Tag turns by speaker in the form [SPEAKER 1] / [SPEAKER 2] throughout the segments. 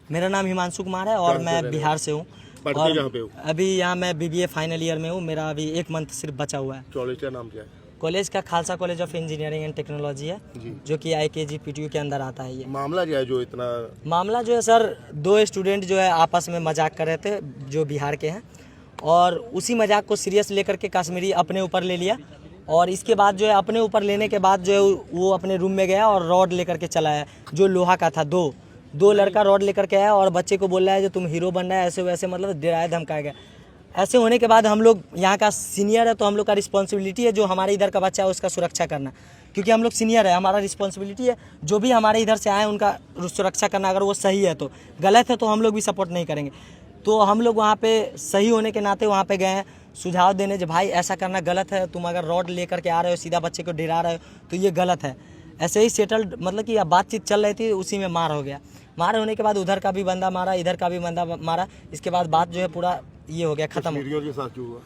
[SPEAKER 1] मेरा नाम हिमांशु कुमार है और मैं बिहार से हूँ।
[SPEAKER 2] पढ़ते कहाँ पे हो?
[SPEAKER 1] अभी यहाँ मैं BBA फाइनल ईयर में हूँ। मेरा अभी 1 मंथ सिर्फ बचा हुआ है।
[SPEAKER 2] कॉलेज का नाम क्या है?
[SPEAKER 1] कॉलेज का Khalsa college of engineering and technology है जो कि IKG PTU के अंदर आता है। ये
[SPEAKER 2] मामला क्या है जो इतना?
[SPEAKER 1] मामला जो है सर, 2 स्टूडेंट जो है आपस में मजाक कर रहे थे जो बिहार के हैं, और उसी मजाक को सीरियस लेकर के कश्मीरी अपने ऊपर ले लिया। और इसके बाद जो है अपने ऊपर लेने के बाद जो है वो अपने रूम में गया और रॉड लेकर के चला है जो लोहा का था। दो लड़का रॉड लेकर के आया और बच्चे को बोल रहा है जो तुम हीरो बन रहा है, ऐसे वैसे मतलब डराया धमकाया गया। ऐसे होने के बाद हम लोग यहाँ का सीनियर है तो हम लोग का रिस्पॉन्सिबिलिटी है जो हमारे इधर का बच्चा है उसका सुरक्षा करना, क्योंकि हम लोग सीनियर है, हमारा रिस्पॉन्सिबिलिटी है जो भी हमारे इधर से आए उनका सुरक्षा करना। अगर वो सही है तो, गलत है तो हम लोग भी सपोर्ट नहीं करेंगे। तो हम लोग वहाँ पे सही होने के नाते वहाँ पे गए हैं सुझाव देने जो भाई ऐसा करना गलत है, तुम अगर रॉड लेकर के आ रहे हो सीधा बच्चे को डरा रहे हो तो ये गलत है। ऐसे ही सेटल्ड मतलब कि बातचीत चल रही थी, उसी में मार हो गया। मार होने के बाद उधर का भी बंदा मारा, इधर का भी बंदा मारा। इसके बाद बात जो है पूरा ये हो गया खत्म।
[SPEAKER 2] कश्मीरियों के साथ क्यों हुआ?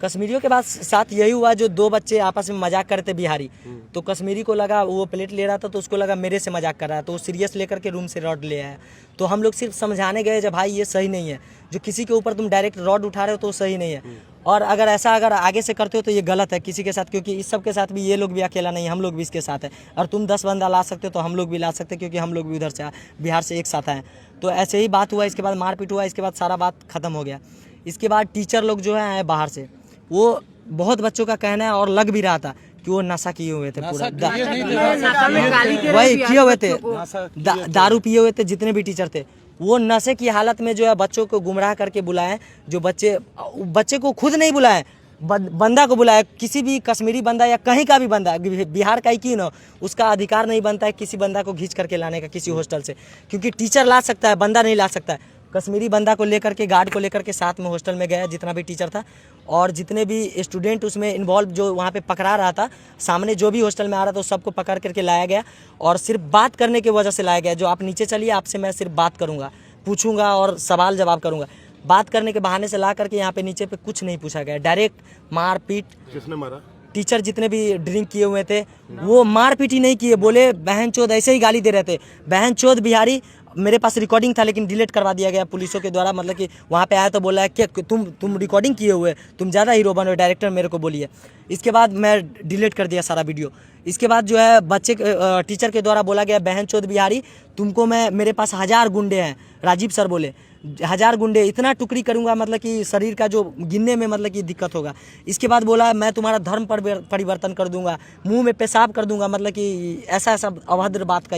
[SPEAKER 1] कश्मीरियों के बाद साथ यही हुआ जो 2 बच्चे आपस में मजाक कर रहे थे बिहारी, तो कश्मीरी को लगा वो प्लेट ले रहा था तो उसको लगा मेरे से मजाक कर रहा है, तो वो सीरियस लेकर के रूम से रॉड ले आया। तो हम लोग सिर्फ समझाने गए जब भाई ये सही नहीं है, जो किसी के ऊपर तुम डायरेक्ट रॉड उठा रहे हो तो सही नहीं है, और अगर आगे से करते हो तो ये गलत है किसी के साथ, क्योंकि इस सब के साथ भी ये लोग भी अकेला नहीं, हम लोग भी इसके साथ है। और तुम 10 बंदा ला सकते हो तो हम लोग भी ला सकते हैं, क्योंकि हम लोग भी उधर से बिहार से एक साथ आए। तो ऐसे ही बात हुआ, इसके बाद मारपीट हुआ, इसके बाद सारा बात खत्म हो गया। इसके बाद टीचर लोग जो है आए बाहर से, वो बहुत बच्चों का कहना है और लग भी रहा था कि वो नशा किए हुए थे, पूरा वही किए हुए थे, दारू पिए हुए थे। जितने भी टीचर थे वो नशे की हालत में जो है बच्चों को गुमराह करके बुलाए, जो बच्चे को खुद नहीं बुलाए, बंदा को बुलाया। किसी भी कश्मीरी बंदा या कहीं का भी बंदा, बिहार का ही क्यों ना, उसका अधिकार नहीं बनता है किसी बंदा को घींच करके लाने का किसी हॉस्टल से, क्योंकि टीचर ला सकता है, बंदा नहीं ला सकता है। कश्मीरी बंदा को लेकर के, गार्ड को लेकर के साथ में हॉस्टल में गया जितना भी टीचर था, और जितने भी स्टूडेंट उसमें इन्वॉल्व जो वहाँ पे पकड़ा रहा था, सामने जो भी हॉस्टल में आ रहा था, उस सबको पकड़ करके लाया गया। और सिर्फ बात करने की वजह से लाया गया, जो आप नीचे चलिए आपसे मैं सिर्फ बात करूँगा, पूछूंगा और सवाल जवाब करूँगा। बात करने के बहाने से ला करके यहाँ पे नीचे पे कुछ नहीं पूछा गया, डायरेक्ट मार पीट।
[SPEAKER 2] किसने मारा?
[SPEAKER 1] टीचर जितने भी ड्रिंक किए हुए थे वो मार पीट ही नहीं किए, बोले बहन चोद, ऐसे ही गाली दे रहे थे, बहन चोद बिहारी। मेरे पास रिकॉर्डिंग था लेकिन डिलीट करवा दिया गया पुलिसों के द्वारा, मतलब कि वहाँ पे आया तो बोला है कि तुम रिकॉर्डिंग किए हुए, तुम ज़्यादा हीरो बनो, डायरेक्टर मेरे को बोलिए। इसके बाद मैं डिलीट कर दिया सारा वीडियो। इसके बाद जो है टीचर के द्वारा बोला गया बहन चोद बिहारी, तुमको मेरे पास 1000 गुंडे हैं, राजीव सर बोले 1000 गुंडे, इतना टुकड़ी करूंगा मतलब कि शरीर का जो गिनने में मतलब कि दिक्कत होगा। इसके बाद बोला मैं तुम्हारा धर्म परिवर्तन कर दूंगा, मुंह में पेशाब कर दूंगा, मतलब कि ऐसा अभद्र बात का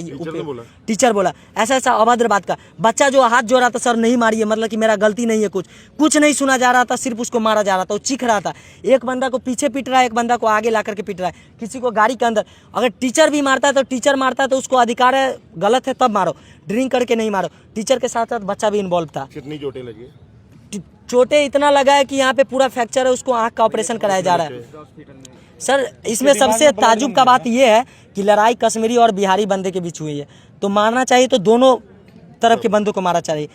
[SPEAKER 1] टीचर बोला ऐसा अभद्र बात का। बच्चा जो हाथ जोड़ रहा था, सर नहीं मारिए, मतलब कि मेरा गलती नहीं है, कुछ नहीं सुना जा रहा था, सिर्फ उसको मारा जा रहा था, वो चीख रहा था। एक बंदा को पीछे पीट रहा है, एक बंदा को आगे ला करके पीट रहा है, किसी को गाड़ी के अंदर। अगर टीचर भी मारता है तो टीचर मारता है तो उसको अधिकार है, गलत है तब मारो, ड्रिंक करके नहीं मारो। टीचर के साथ साथ बच्चा भी इन्वॉल्व था।
[SPEAKER 2] कितनी चोटें लगी?
[SPEAKER 1] चोटें इतना लगा है कि यहाँ पे पूरा फ्रैक्चर है, उसको आंख का ऑपरेशन कराया जा रहा है। सर इसमें सबसे ताजुब का बात यह है कि लड़ाई कश्मीरी और बिहारी बंदे के बीच हुई है, तो मारना चाहिए तो दोनों तरफ के बंदों को मारना चाहिए।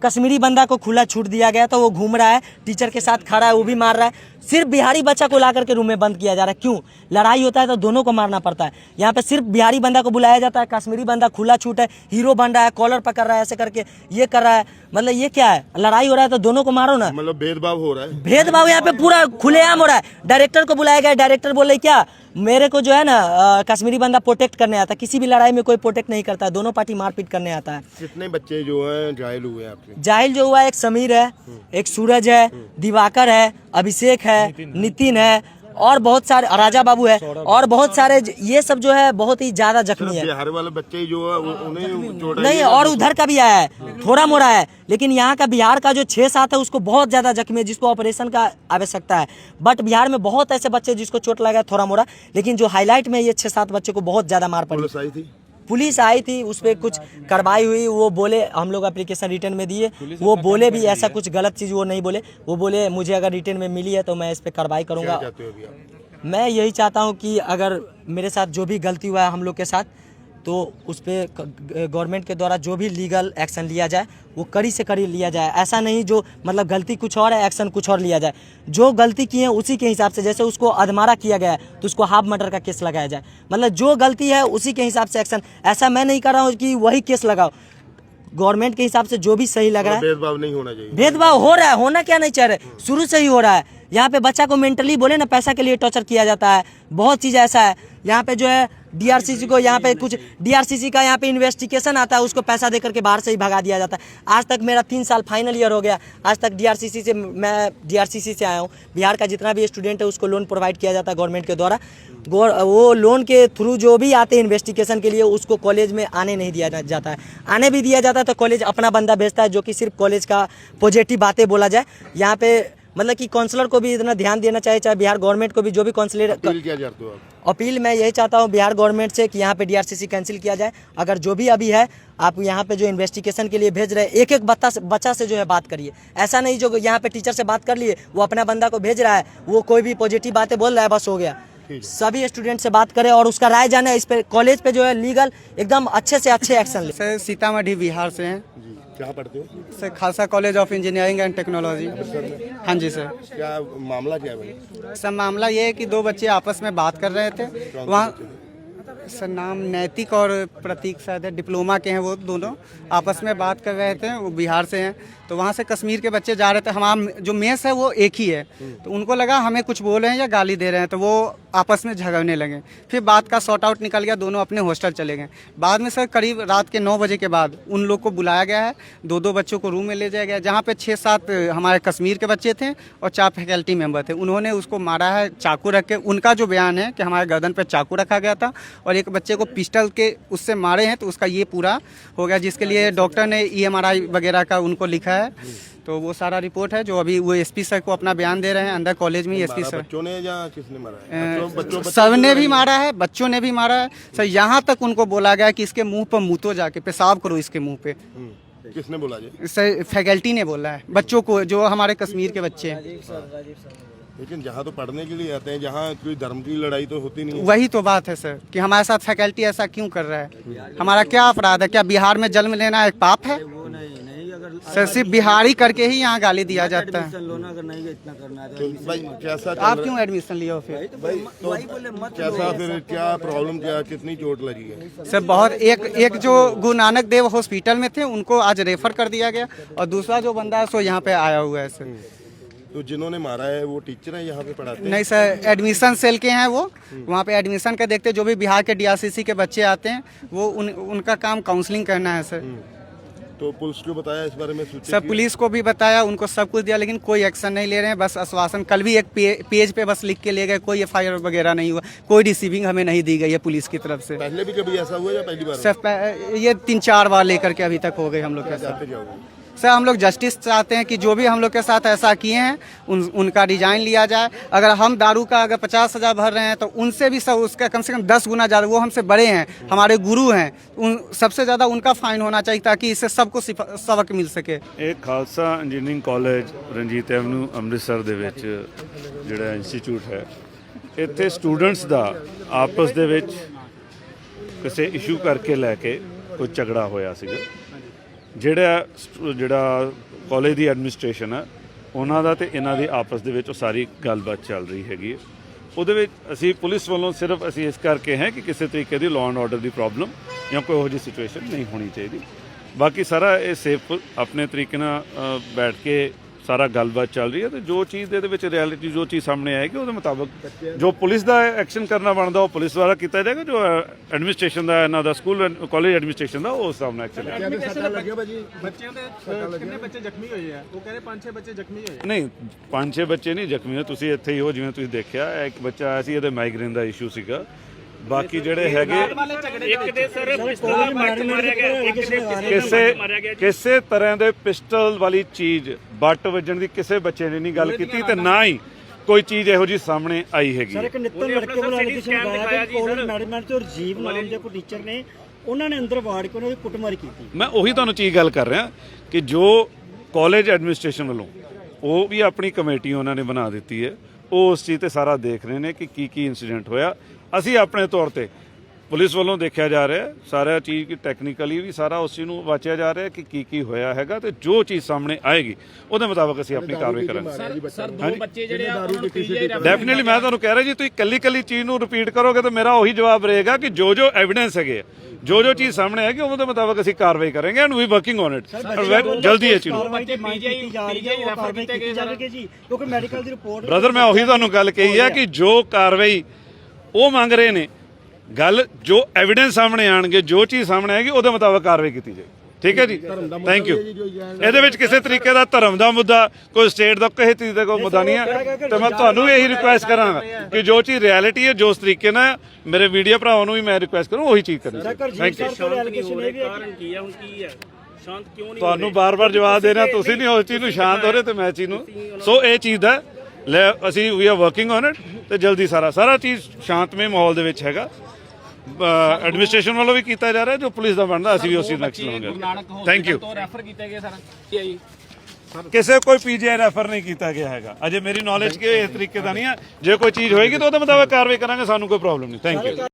[SPEAKER 1] कश्मीरी बंदा को खुला छूट दिया गया तो वो घूम रहा है, टीचर के साथ खड़ा है, वो भी मार रहा है। सिर्फ बिहारी बच्चा को ला करके रूम में बंद किया जा रहा है। क्यों? लड़ाई होता है तो दोनों को मारना पड़ता है। यहाँ पे सिर्फ बिहारी बंदा को बुलाया जाता है, कश्मीरी बंदा खुला छूट है, हीरो बन रहा है, कॉलर पकड़ रहा है, ऐसे करके ये कर रहा है। मतलब ये क्या है? लड़ाई हो रहा है तो दोनों को मारो ना।
[SPEAKER 2] मतलब भेदभाव हो रहा है।
[SPEAKER 1] भेदभाव यहाँ पे पूरा खुलेआम हो रहा है। डायरेक्टर को बुलाया गया, डायरेक्टर बोले क्या मेरे को जो है ना कश्मीरी बंदा प्रोटेक्ट करने आता है। किसी भी लड़ाई में कोई प्रोटेक्ट नहीं करता है, दोनों पार्टी मारपीट करने आता है।
[SPEAKER 2] कितने बच्चे जो हैं घायल हुए हैं आपके?
[SPEAKER 1] जाहिल जो हुआ, एक समीर है, एक सूरज है, दिवाकर है, अभिषेक है, नितिन है, और बहुत सारे, राजा बाबू है, और बहुत सारे, ये सब जो है बहुत ही ज्यादा जख्मी है।
[SPEAKER 2] बिहार वाले बच्चे जो है उन्हें चोट
[SPEAKER 1] नहीं, और उधर का भी आया है, थोड़ा मोड़ा है, लेकिन यहाँ का बिहार का जो 6-7 है उसको बहुत ज्यादा जख्मी है, जिसको ऑपरेशन का आवश्यकता है। बट बिहार में बहुत ऐसे बच्चे जिसको चोट लगा है थोड़ा मोड़ा, लेकिन जो हाईलाइट में ये 6-7 बच्चे को बहुत ज्यादा मार पड़ी। पुलिस आई थी, उस पर कुछ कार्रवाई हुई। वो बोले, हम लोग एप्लीकेशन रिटर्न में दिए, वो बोले भी ऐसा कुछ गलत चीज़ वो नहीं बोले। वो बोले मुझे अगर रिटर्न में मिली है तो मैं इस पर कार्रवाई करूँगा। मैं यही चाहता हूँ कि अगर मेरे साथ जो भी गलती हुआ है हम लोग के साथ, तो उस पर गवर्नमेंट के द्वारा जो भी लीगल एक्शन लिया जाए वो कड़ी से कड़ी लिया जाए। ऐसा नहीं जो मतलब गलती कुछ और है, एक्शन कुछ और लिया जाए। जो गलती की है उसी के हिसाब से, जैसे उसको अधमारा किया गया है तो उसको हाफ मर्डर का केस लगाया जाए। मतलब जो गलती है उसी के हिसाब से एक्शन। ऐसा मैं नहीं कर रहा हूँ कि वही केस लगाओ। गवर्नमेंट के हिसाब से जो भी सही लग रहा है,
[SPEAKER 2] भेदभाव नहीं होना चाहिए।
[SPEAKER 1] भेदभाव हो रहा है, होना क्या नहीं चाह रहे, शुरू से ही हो रहा है। यहाँ पे बच्चा को मेंटली बोले ना पैसा के लिए टॉर्चर किया जाता है, बहुत चीज़ ऐसा है। यहाँ पे जो है डीआरसीसी को, यहाँ पे कुछ डीआरसीसी का यहाँ पे इन्वेस्टिगेशन आता है, उसको पैसा दे करके बाहर से ही भगा दिया जाता है। आज तक मेरा 3 साल फाइनल ईयर हो गया, आज तक डीआरसीसी से, मैं डीआरसीसी से आया हूँ। बिहार का जितना भी स्टूडेंट है उसको लोन प्रोवाइड किया जाता है गवर्नमेंट के द्वारा। वो लोन के थ्रू जो भी आते हैं इन्वेस्टिगेशन के लिए, उसको कॉलेज में आने नहीं दिया जाता है। आने भी दिया जाता है तो कॉलेज अपना बंदा भेजता है, जो कि सिर्फ कॉलेज का पॉजिटिव बातें बोला जाए। यहाँ पे मतलब कि काउंसलर को भी इतना ध्यान देना चाहिए, चाहे बिहार गवर्नमेंट को भी, जो भी काउंसलर।
[SPEAKER 2] अपील क्या चाहते हो आप?
[SPEAKER 1] अपील मैं यही चाहता हूँ बिहार गवर्नमेंट से कि यहाँ पे डीआरसीसी कैंसिल किया जाए। अगर जो भी अभी है, आप यहाँ पे जो इन्वेस्टिगेशन के लिए भेज रहे हैं, एक एक बच्चा से जो है बात करिए। ऐसा नहीं जो यहाँ पे टीचर से बात कर लिए, वो अपना बंदा को भेज रहा है, वो कोई भी पॉजिटिव बातें बोल रहा है, बस हो गया। सभी स्टूडेंट से बात करें और उसका राय जाने, इस पे कॉलेज पे जो है लीगल एकदम अच्छे से अच्छे एक्शन ले।
[SPEAKER 3] सर सीतामढ़ी बिहार से हैं
[SPEAKER 2] जी, क्या पढ़ते हो?
[SPEAKER 3] Sir Khalsa college of engineering and technology. हाँ जी सर।
[SPEAKER 2] क्या मामला क्या है भाई?
[SPEAKER 3] सर मामला ये है कि दो बच्चे आपस में बात कर रहे थे वहाँ। सर नाम नैतिक और प्रतीक शायद है, डिप्लोमा के हैं वो दोनों, आपस में बात कर रहे थे। वो बिहार से हैं, तो वहाँ से कश्मीर के बच्चे जा रहे थे। हमारा जो मेस है वो एक ही है, तो उनको लगा हमें कुछ बोल रहे हैं या गाली दे रहे हैं, तो वो आपस में झगड़ने लगे। फिर बात का सॉर्ट आउट निकल गया, दोनों अपने हॉस्टल चले गए। बाद में सर करीब रात के 9 बजे के बाद उन लोग को बुलाया गया है, दो बच्चों को रूम में ले जाया गया, जहाँ पे 6-7 हमारे कश्मीर के बच्चे थे और 4 फैकल्टी मेंबर थे। उन्होंने उसको मारा है चाकू रख के। उनका जो बयान है कि हमारे गर्दन पर चाकू रखा गया था और एक बच्चे को पिस्टल के उससे मारे हैं, तो उसका ये पूरा हो गया, जिसके लिए डॉक्टर ने EMRI वगैरह का उनको लिखा है। तो वो सारा रिपोर्ट है जो अभी वो एसपी सर को अपना बयान दे रहे हैं अंदर कॉलेज में। एसपी सर
[SPEAKER 2] बच्चों ने या किसने मारा है?
[SPEAKER 3] सब ने भी मारा है, बच्चों ने भी मारा है सर। यहाँ तक उनको बोला गया कि इसके मुंह पर मुँह तो जाके पेशाब करो इसके मुंह पे।
[SPEAKER 2] किसने बोला जी?
[SPEAKER 3] सर फैकल्टी ने बोला है बच्चों को, जो हमारे कश्मीर के बच्चे हैं।
[SPEAKER 2] लेकिन जहाँ तो पढ़ने के लिए आते हैं, जहाँ कोई धर्म की लड़ाई तो होती नहीं है।
[SPEAKER 3] वही तो बात है सर कि हमारे साथ फैकल्टी ऐसा क्यों कर रहा है? हमारा क्या अपराध है? क्या बिहार में जन्म लेना एक पाप है? सर सिर्फ बिहारी करके ही यहाँ गाली दिया जाता है।
[SPEAKER 2] तो भाई कैसा
[SPEAKER 3] आप क्यों एडमिशन लिया हो फिर?
[SPEAKER 2] भाई तो कैसा फिर क्या प्रॉब्लम, क्या कितनी चोट लगी है?
[SPEAKER 3] सर बहुत, एक जो गुरु नानक देव हॉस्पिटल में थे उनको आज रेफर कर दिया गया, और दूसरा जो बंदा है सो यहाँ पे आया हुआ है सर।
[SPEAKER 2] तो जिन्होंने मारा है वो टीचर हैं यहाँ पे पढ़ाते हैं?
[SPEAKER 3] नहीं सर, एडमिशन सेल के हैं वो, वहाँ पे एडमिशन का देखते, जो भी बिहार के डीआरसीसी के बच्चे आते हैं वो उनका काम काउंसलिंग करना है सर।
[SPEAKER 2] तो पुलिस को बताया इस बारे में?
[SPEAKER 3] सर पुलिस को भी बताया, उनको सब कुछ दिया, लेकिन कोई एक्शन नहीं ले रहे हैं, बस आश्वासन। कल भी एक पेज पे बस लिख के ले गए, कोई FIR वगैरह नहीं हुआ, कोई रिसीविंग हमें नहीं दी गई है पुलिस की तरफ से।
[SPEAKER 2] पहले भी कभी ऐसा हुआ या पहली बार?
[SPEAKER 3] सर ये 3-4 बार लेकर के अभी तक हो गए हम लोग के साथ। सर हम लोग जस्टिस चाहते हैं कि जो भी हम लोग के साथ ऐसा किए हैं उनका डिजाइन लिया जाए। अगर हम दारू का अगर 50,000 भर रहे हैं तो उनसे भी सब उसका कम से कम 10 गुना ज़्यादा, वो हमसे बड़े हैं, हमारे गुरु हैं, उन सबसे ज़्यादा उनका फाइन होना चाहिए ताकि इससे सबको सबक मिल सके।
[SPEAKER 4] एक Khalsa engineering college Ranjit avenue Amritsar ਦੇ ਵਿੱਚ ਜਿਹੜਾ ਇੰਸਟੀਚਿਊਟ ਹੈ, ਇੱਥੇ ਸਟੂਡੈਂਟਸ ਦਾ ਆਪਸ ਦੇ ਵਿੱਚ ਕਿਸੇ ਇਸ਼ੂ ਕਰਕੇ ਲੈ ਕੇ ਕੋਈ ਝਗੜਾ ਹੋਇਆ ਸੀਗਾ। ਜਿਹੜਾ ਕਾਲਜ ਦੀ ਐਡਮਿਨਿਸਟ੍ਰੇਸ਼ਨ ਹੈ ਉਹਨਾਂ ਦਾ ਤੇ ਇਹਨਾਂ ਦੀ ਆਪਸ ਦੇ ਵਿੱਚ ਉਹ ਸਾਰੀ ਗੱਲਬਾਤ ਚੱਲ ਰਹੀ ਹੈਗੀ ਹੈ। ਉਹਦੇ ਵਿੱਚ ਅਸੀਂ ਪੁਲਿਸ ਵੱਲੋਂ ਸਿਰਫ ਅਸੀਂ ਇਸ ਕਰਕੇ ਹੈ ਕਿ ਕਿਸੇ ਤਰੀਕੇ ਦੀ law and order the problem ਜਾਂ ਕੋਈ ਇਹੋ ਜਿਹੀ ਸਿਚੁਏਸ਼ਨ ਨਹੀਂ ਹੋਣੀ ਚਾਹੀਦੀ। ਬਾਕੀ ਸਾਰਾ ਇਹ ਸੇਫ ਆਪਣੇ ਤਰੀਕੇ ਨਾਲ ਬੈਠ ਕੇ ਸਾਰਾ ਗੱਲਬਾਤ ਚੱਲ ਰਹੀ ਹੈ, ਤੇ ਜੋ ਚੀਜ਼ ਦੇ ਵਿੱਚ ਰਿਐਲਿਟੀ ਜੋ ਚੀਜ਼ ਸਾਹਮਣੇ ਆਏਗੀ ਉਹਦੇ ਮੁਤਾਬਕ ਜੋ ਪੁਲਿਸ ਦਾ ਐਕਸ਼ਨ ਕਰਨਾ ਬਣਦਾ ਉਹ ਪੁਲਿਸ ਦੁਆਰਾ ਕੀਤਾ ਜਾਏਗਾ। ਜੋ ਐਡਮਿਨਿਸਟ੍ਰੇਸ਼ਨ ਦਾ ਇਹਨਾਂ ਦਾ ਸਕੂਲ ਕਾਲਜ ਐਡਮਿਨਿਸਟ੍ਰੇਸ਼ਨ ਦਾ ਉਸ ਹਿਸਾਬ ਨਾਲ ਐਕਸ਼ਨ
[SPEAKER 5] ਬੱਚਿਆਂ ਦੇ ਕਿੰਨੇ ਬੱਚੇ ਜ਼ਖਮੀ ਹੋਏ ਆ? ਉਹ ਕਹਿੰਦੇ 5-6 ਬੱਚੇ ਜ਼ਖਮੀ ਹੋਏ।
[SPEAKER 4] ਨਹੀਂ 5-6 ਬੱਚੇ ਨਹੀਂ ਜ਼ਖਮੀ ਹੋਏ, ਤੁਸੀਂ ਇੱਥੇ ਹੀ ਹੋ ਜਿਵੇਂ ਤੁਸੀਂ ਦੇਖਿਆ। ਇੱਕ ਬੱਚਾ ਆਇਆ ਸੀ, ਇਹਦੇ ਮਾਈਗ੍ਰੇਨ ਦਾ ਇਸ਼ੂ ਸੀਗਾ। ਬਾਕੀ ਜਿਹੜੇ ਹੈਗੇ ਕਿਸੇ ਤਰ੍ਹਾਂ ਦੇ ਪਿਸਟਲ ਵਾਲੀ ਚੀਜ਼ ਬੱਟ ਵੱਜਣ ਦੀ ਕਿਸੇ ਬੱਚੇ ਨੇ ਨਹੀਂ ਗੱਲ ਕੀਤੀ, ਤੇ ਨਾ ਹੀ ਕੋਈ ਚੀਜ਼ ਇਹੋ ਜਿਹੀ ਸਾਹਮਣੇ ਆਈ ਹੈਗੀ।
[SPEAKER 6] ਇੱਕ ਨਿੱਤਨ ਲੜਕੇ ਵੱਲੋਂ ਐਲੀਗੇਸ਼ਨ ਲਗਾਇਆ ਕਿ ਕਾਲਜ ਮੈਨੇਜਮੈਂਟ ਤੇ ਰਜੀਵ ਨਾਮ ਦੇ ਕੋਈ ਟੀਚਰ ਨੇ, ਉਹਨਾਂ ਨੇ ਅੰਦਰ ਵਾੜ ਕੇ ਉਹਨਾਂ ਦੀ ਕੁੱਟਮਾਰ ਕੀਤੀ।
[SPEAKER 4] ਮੈਂ ਉਹੀ ਤੁਹਾਨੂੰ ਚੀਜ਼ ਗੱਲ ਕਰ ਰਿਹਾ ਕਿ ਜੋ ਕਾਲਜ ਐਡਮਿਨਿਸਟ੍ਰੇਸ਼ਨ ਵੱਲੋਂ ਉਹ ਵੀ ਆਪਣੀ ਕਮੇਟੀ ਉਹਨਾਂ ਨੇ ਬਣਾ ਦਿੱਤੀ ਹੈ, ਉਹ ਉਸ ਚੀਜ਼ ਤੇ ਸਾਰਾ ਦੇਖ ਰਹੇ ਨੇ ਕਿ ਕੀ ਇੰਸੀਡੈਂਟ ਹੋਇਆ। ਅਸੀਂ ਆਪਣੇ ਤੌਰ ਤੇ ਪੁਲਿਸ ਵੱਲੋਂ ਦੇਖਿਆ ਜਾ ਰਿਹਾ ਹੈ ਸਾਰਾ ਚੀਜ਼ ਕਿ ਟੈਕਨੀਕਲੀ ਵੀ ਸਾਰਾ ਉਸ ਚੀਜ਼ ਨੂੰ ਵਾਚਿਆ ਜਾ ਰਿਹਾ ਕਿ ਕੀ ਹੋਇਆ ਹੈਗਾ ਤੇ ਜੋ ਚੀਜ਼ ਸਾਹਮਣੇ ਆਏਗੀ ਉਹਦੇ ਮੁਤਾਬਕ ਅਸੀਂ ਆਪਣੀ ਕਾਰਵਾਈ ਕਰਾਂਗੇ।
[SPEAKER 7] ਸਰ ਦੋ ਬੱਚੇ ਜਿਹੜੇ ਆ ਉਹਨਾਂ ਨੂੰ ਪੀਜੀਆਈ
[SPEAKER 4] ਡੈਫੀਨਿਟਲੀ ਮੈਂ ਤੁਹਾਨੂੰ ਕਹਿ ਰਿਹਾ ਜੀ ਤੁਸੀਂ ਕੱਲੀ ਚੀਜ਼ ਨੂੰ ਰਿਪੀਟ ਕਰੋਗੇ ਤਾਂ ਮੇਰਾ ਉਹੀ ਜਵਾਬ ਰਹੇਗਾ ਕਿ ਜੋ ਐਵੀਡੈਂਸ ਹੈਗੇ ਜੋ ਚੀਜ਼ ਸਾਹਮਣੇ ਆਏਗੀ ਉਹਦੇ ਮੁਤਾਬਕ ਅਸੀਂ ਕਾਰਵਾਈ ਕਰਾਂਗੇ and we working on it ਜਲਦੀ ਇਹ ਚੀਜ਼ ਨੂੰ।
[SPEAKER 6] ਕਾਰਵਾਈ ਦੀ ਮੰਗ ਕੀਤੀ ਜਾ ਰਹੀ ਹੈ ਉਹ ਕਾਰਵਾਈ ਕੀਤੀ ਜਾਵੇਗੀ ਜੀ ਕਿਉਂਕਿ ਮੈਡੀਕਲ ਦੀ ਰਿਪੋਰਟ
[SPEAKER 4] ਬ੍ਰਦਰ ਮੈਂ ਉਹੀ ਤੁਹਾਨੂੰ ਗੱਲ ਕਹੀ ਹੈ ਕਿ ਜੋ ਕਾਰਵਾਈ ਉਹ ਮੰਗ ਰਹੇ ਨੇ ਗੱਲ ਜੋ ਐਵੀਡੈਂਸ ਸਾਹਮਣੇ ਆਣਗੇ ਜੋ ਚੀਜ਼ ਸਾਹਮਣੇ ਆਏਗੀ ਉਹਦੇ ਮੁਤਾਬਕ ਕਾਰਵਾਈ ਕੀਤੀ ਜਾਏਗੀ। ਠੀਕ ਹੈ ਜੀ ਥੈਂਕ ਯੂ। ਇਹਦੇ ਵਿੱਚ ਕਿਸੇ ਤਰੀਕੇ ਦਾ ਧਰਮ ਦਾ ਮੁੱਦਾ ਕੋਈ ਸਟੇਟ ਦਾ ਕਿਸੇ ਚੀਜ਼ ਦਾ ਕੋਈ ਮੁੱਦਾ ਨਹੀਂ ਹੈ ਤੇ ਮੈਂ ਤੁਹਾਨੂੰ ਇਹੀ ਰਿਕੁਐਸਟ ਕਰਾਂਗਾ ਕਿ ਜੋ ਚੀਜ਼ ਰਿਐਲਿਟੀ ਹੈ ਜੋ ਉਸ ਤਰੀਕੇ ਨਾਲ ਮੇਰੇ ਮੀਡੀਆ ਭਰਾਵਾਂ ਨੂੰ ਵੀ ਮੈਂ ਰਿਕੁਐਸਟ ਕਰੂੰ ਉਹੀ ਚੀਜ਼ ਕਰਨੀ। Thank you.
[SPEAKER 7] ਕਾਰਨ ਕੀ ਹੈ ਹੁਣ ਕੀ ਹੈ ਸ਼ਾਂਤ ਕਿਉਂ ਨਹੀਂ
[SPEAKER 4] ਤੁਹਾਨੂੰ ਬਾਰ-ਬਾਰ ਜਵਾਬ ਦੇ ਰਿਹਾ ਤੁਸੀਂ ਨਹੀਂ ਉਸ ਚੀਜ਼ ਨੂੰ ਸ਼ਾਂਤ ਹੋ ਰਹੇ ਤੇ ਮੈਂ ਚੀਜ਼ ਨੂੰ ਸੋ ਇਹ ਚੀਜ਼ ਦਾ ਲੈ ਅਸੀਂ we are working on it ਤੇ ਜਲਦੀ ਸਾਰਾ ਚੀਜ਼ ਸ਼ਾਂਤਮਈ ਮਾਹੌਲ ਦੇ ਵਿੱਚ ਹੈਗਾ ਐਡਮਿਨਿਸਟ੍ਰੇਸ਼ਨ ਵੱਲੋਂ ਵੀ ਕੀਤਾ ਜਾ ਰਿਹਾ ਜੋ ਪੁਲਿਸ ਦਾ ਬਣਦਾ ਅਸੀਂ ਵੀ ਉਸ ਚੀਜ਼ ਨੈਕਸਟ ਲਵਾਂਗੇ। Thank you.
[SPEAKER 7] ਤੋਂ ਰੈਫਰ ਕੀਤੇ ਗਏ ਸਰ
[SPEAKER 4] ਕਿਸੇ ਕੋਈ ਪੀਜੀਆਈ ਰੈਫਰ ਨਹੀਂ ਕੀਤਾ ਗਿਆ ਹੈਗਾ ਅਜੇ ਮੇਰੀ ਨੌਲੇਜ ਕਿ ਇਸ ਤਰੀਕੇ ਦਾ ਨਹੀਂ ਹੈ ਜੇ ਕੋਈ ਚੀਜ਼ ਹੋਏਗੀ ਤਾਂ ਉਹਦੇ ਮੁਤਾਬਕ ਕਾਰਵਾਈ ਕਰਾਂਗੇ ਸਾਨੂੰ ਕੋਈ ਪ੍ਰੋਬਲਮ ਨਹੀਂ। Thank you.